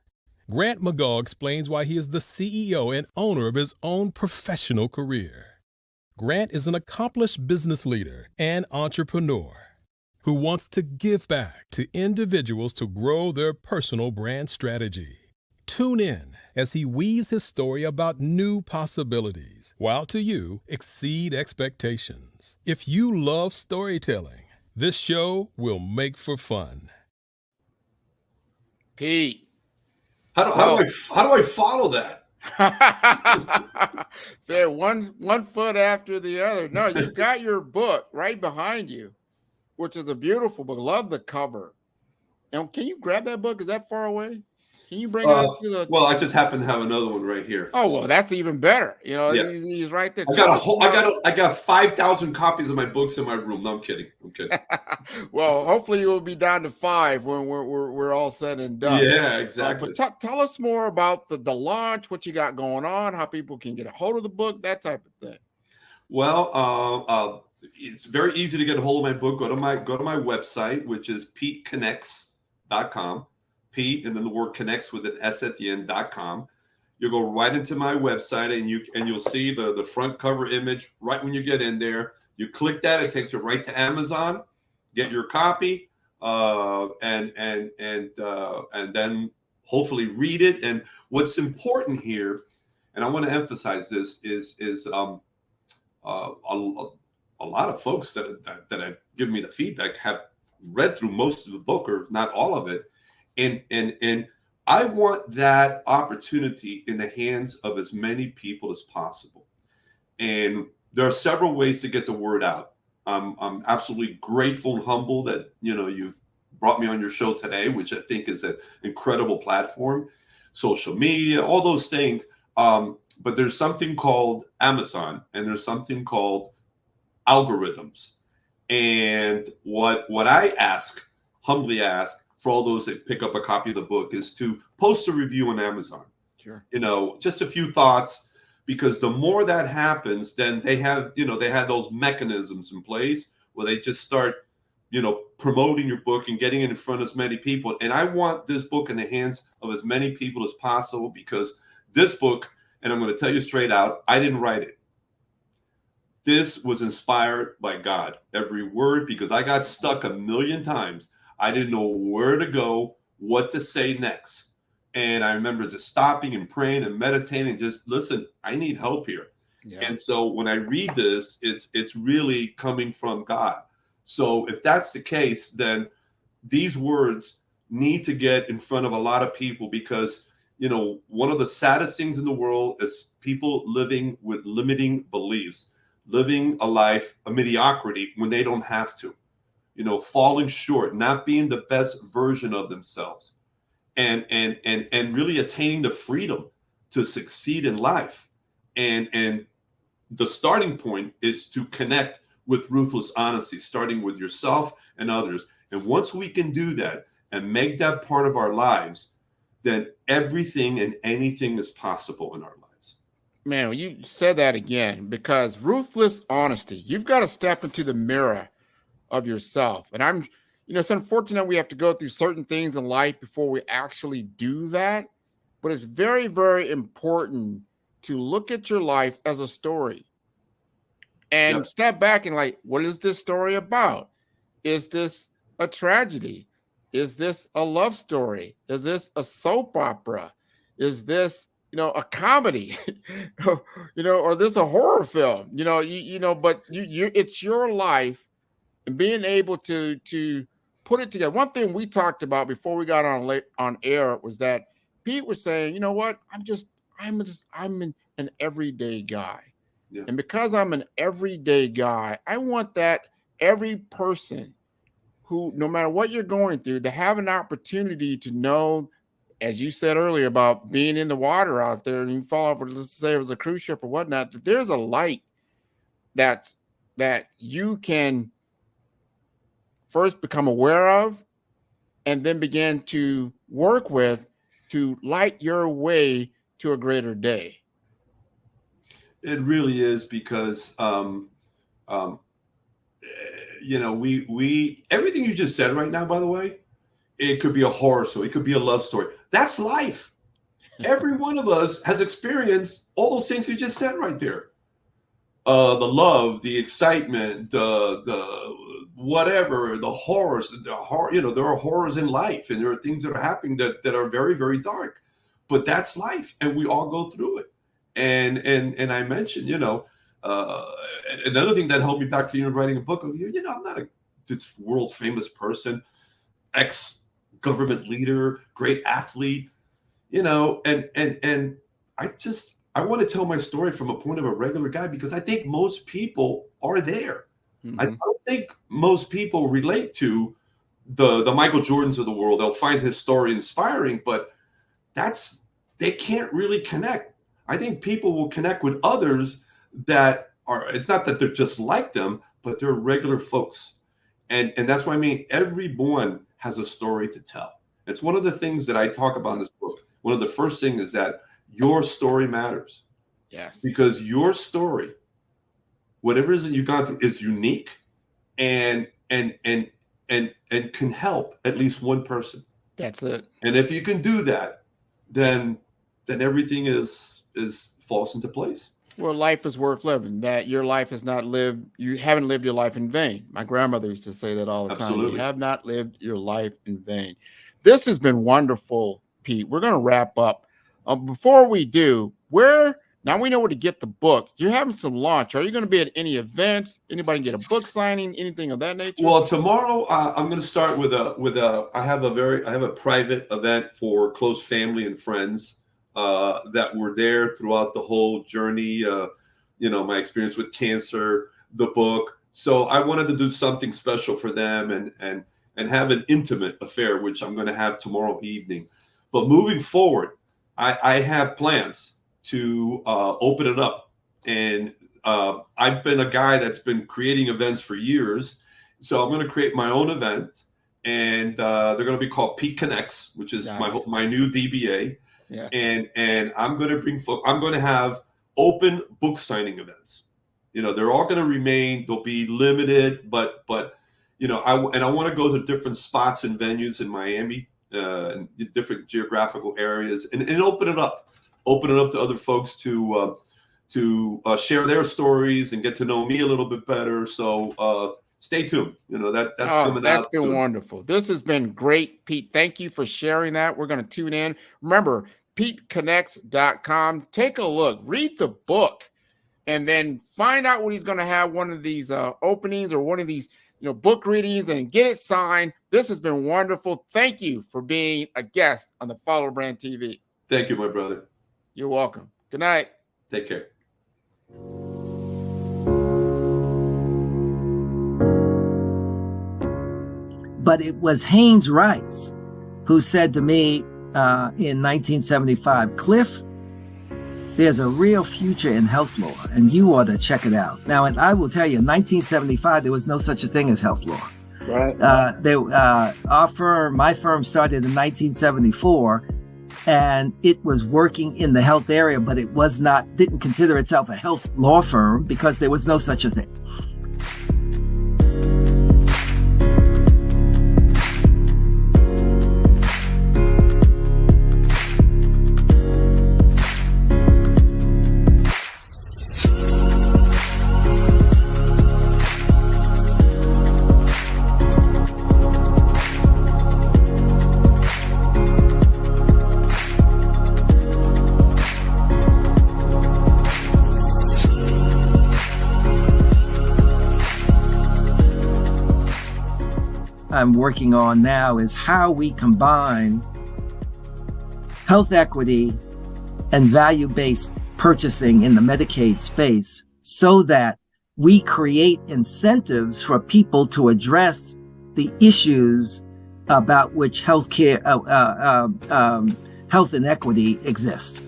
Speaker 9: Grant McGaugh explains why he is the CEO and owner of his own professional career. Grant is an accomplished business leader and entrepreneur who wants to give back to individuals to grow their personal brand strategy. Tune in as he weaves his story about new possibilities, while to you exceed expectations. If you love storytelling, this show will make for fun.
Speaker 1: Pete.
Speaker 3: How do I follow that?
Speaker 1: Say one foot after the other. No, you've got your book right behind you, which is a beautiful book. Love the cover. And can you grab that book? Is that far away? Can you bring it up to the?
Speaker 3: Well, I just happen to have another one right here.
Speaker 1: Oh, well, that's even better. You know,
Speaker 3: Yeah.
Speaker 1: he's right there.
Speaker 3: I got 5,000 copies of my books in my room. No, I'm kidding.
Speaker 1: Well, hopefully you will be down to 5 when we're all said and done.
Speaker 3: Yeah, exactly.
Speaker 1: But tell us more about the launch, what you got going on, how people can get a hold of the book, that type of thing.
Speaker 3: Well, it's very easy to get a hold of my book. Go to my website, which is PeteConnects.com. Pete, and then the word connects with an S at the end.com. You'll go right into my website and you'll see the front cover image right when you get in there. You click that, it takes you right to Amazon. Get your copy, and then hopefully read it. And what's important here, and I want to emphasize this, is a lot of folks that have given me the feedback have read through most of the book, or if not all of it. And I want that opportunity in the hands of as many people as possible. And there are several ways to get the word out. I'm absolutely grateful and humble that you've brought me on your show today, which I think is an incredible platform, social media, all those things. But there's something called Amazon, and there's something called algorithms. And what I humbly ask for all those that pick up a copy of the book is to post a review on Amazon.
Speaker 1: Sure.
Speaker 3: Just a few thoughts, because the more that happens, then they have those mechanisms in place where they just start, promoting your book and getting it in front of as many people. And I want this book in the hands of as many people as possible, because this book And I'm going to tell you straight out, I didn't write it. This was inspired by God, every word, because I got stuck a million times. I didn't know where to go, what to say next. And I remember just stopping and praying and meditating and just, listen, I need help here.
Speaker 1: Yeah.
Speaker 3: And so when I read this, it's really coming from God. So if that's the case, then these words need to get in front of a lot of people, because, you know, one of the saddest things in the world is people living with limiting beliefs, living a life of mediocrity when they don't have to, you know, falling short, not being the best version of themselves, and really attaining the freedom to succeed in life. And the starting point is to connect with ruthless honesty, starting with yourself and others. And once we can do that and make that part of our lives, then everything and anything is possible in our lives.
Speaker 1: Man, well, you said that again, because ruthless honesty, you've got to step into the mirror of yourself. And it's unfortunate we have to go through certain things in life before we actually do that. But it's very, very important to look at your life as a story and step back and like, what is this story about? Is this a tragedy? Is this a love story? Is this a soap opera? Is this, a comedy, or this a horror film, but it's your life, and being able to put it together. One thing we talked about before we got on air was that Pete was saying, you know what, I'm an everyday guy.
Speaker 3: Yeah.
Speaker 1: And because I'm an everyday guy, I want that every person who, no matter what you're going through, to have an opportunity to know, as you said earlier about being in the water out there and you fall off, let's say it was a cruise ship or whatnot, that there's a light that you can first become aware of and then begin to work with to light your way to a greater day.
Speaker 3: It really is, because we everything you just said right now, by the way, it could be a horror story, it could be a love story. That's life. Every one of us has experienced all those things you just said right there. The love, the excitement, the whatever, the horrors, there are horrors in life, and there are things that are happening that are very, very dark. But that's life, and we all go through it. And I mentioned, another thing that held me back from writing a book. I'm not this world famous person, ex-government leader, great athlete, and I want to tell my story from a point of a regular guy, because I think most people are there.
Speaker 1: Mm-hmm.
Speaker 3: I don't think most people relate to the Michael Jordans of the world. They'll find his story inspiring, but they can't really connect. I think people will connect with others that are, it's not that they're just like them, but they're regular folks. And that's what I mean. Everyone has a story to tell. It's one of the things that I talk about in this book. One of the first things is that your story matters.
Speaker 1: Yes.
Speaker 3: Because your story, whatever it is that you've gone through, is unique and can help at least one person.
Speaker 1: That's it.
Speaker 3: And if you can do that, then everything falls into place.
Speaker 1: Well, life is worth living. That your life has not lived, you haven't lived your life in vain. My grandmother used to say that all the
Speaker 3: Absolutely.
Speaker 1: time. You have not lived your life in vain. This has been wonderful, Pete. We're going to wrap up. Before we do, now we know where to get the book. You're having some launch. Are you going to be at any events? Anybody get a book signing? Anything of that nature?
Speaker 3: Well, tomorrow I'm going to start with I have a private event for close family and friends that were there throughout the whole journey. My experience with cancer, the book. So I wanted to do something special for them and have an intimate affair, which I'm going to have tomorrow evening. But moving forward, I have plans to open it up. And I've been a guy that's been creating events for years. So I'm going to create my own event, and they're going to be called Pete Connects, which is
Speaker 1: Nice.
Speaker 3: my new DBA.
Speaker 1: Yeah.
Speaker 3: And I'm going to I'm going to have open book signing events. They're all going to remain. They'll be limited, but I want to go to different spots and venues in Miami, and different geographical areas, and open it up open it up to other folks to share their stories and get to know me a little bit better. So stay tuned. That's coming
Speaker 1: that's
Speaker 3: out
Speaker 1: been
Speaker 3: soon.
Speaker 1: wonderful. This has been great, Pete. Thank you for sharing that. We're going to tune in. Remember, PeteConnects.com. Take a look, read the book, and then find out when he's going to have one of these openings or one of these book readings and get it signed. This has been wonderful. Thank you for being a guest on the Follow Brand TV.
Speaker 3: Thank you, my brother.
Speaker 1: You're welcome. Good night.
Speaker 3: Take care.
Speaker 10: But it was Haynes Rice who said to me in 1975, Cliff, there's a real future in health law, and you ought to check it out. Now, and I will tell you, in 1975, there was no such a thing as health law.
Speaker 5: Right.
Speaker 10: My firm started in 1974, and it was working in the health area, but it didn't consider itself a health law firm because there was no such a thing. I'm working on now is how we combine health equity and value-based purchasing in the Medicaid space so that we create incentives for people to address the issues about which healthcare, health inequity exist.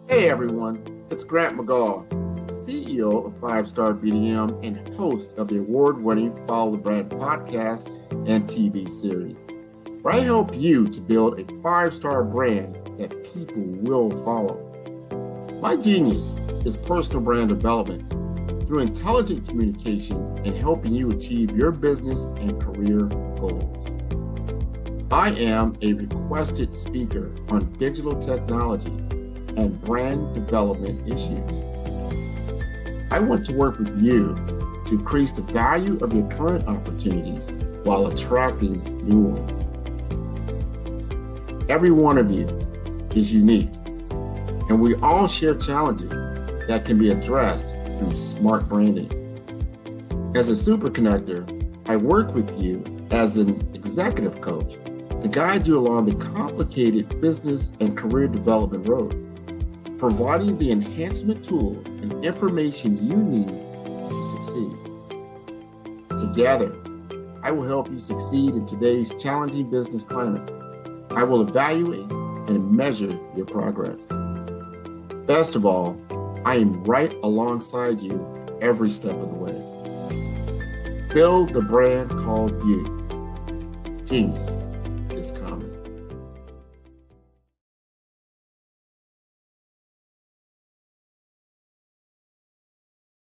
Speaker 1: Hey everyone, it's Grant McGaugh, CEO of 5-Star BDM and host of the award-winning Follow the Brand podcast and TV series, where I help you to build a 5-star brand that people will follow. My genius is personal brand development through intelligent communication and helping you achieve your business and career goals. I am a requested speaker on digital technology and brand development issues. I want to work with you to increase the value of your current opportunities while attracting new ones. Every one of you is unique, and we all share challenges that can be addressed through smart branding. As a super connector, I work with you as an executive coach to guide you along the complicated business and career development road, providing the enhancement tools and information you need to succeed. Together, I will help you succeed in today's challenging business climate. I will evaluate and measure your progress. Best of all, I am right alongside you every step of the way. Build the brand called you. Genius.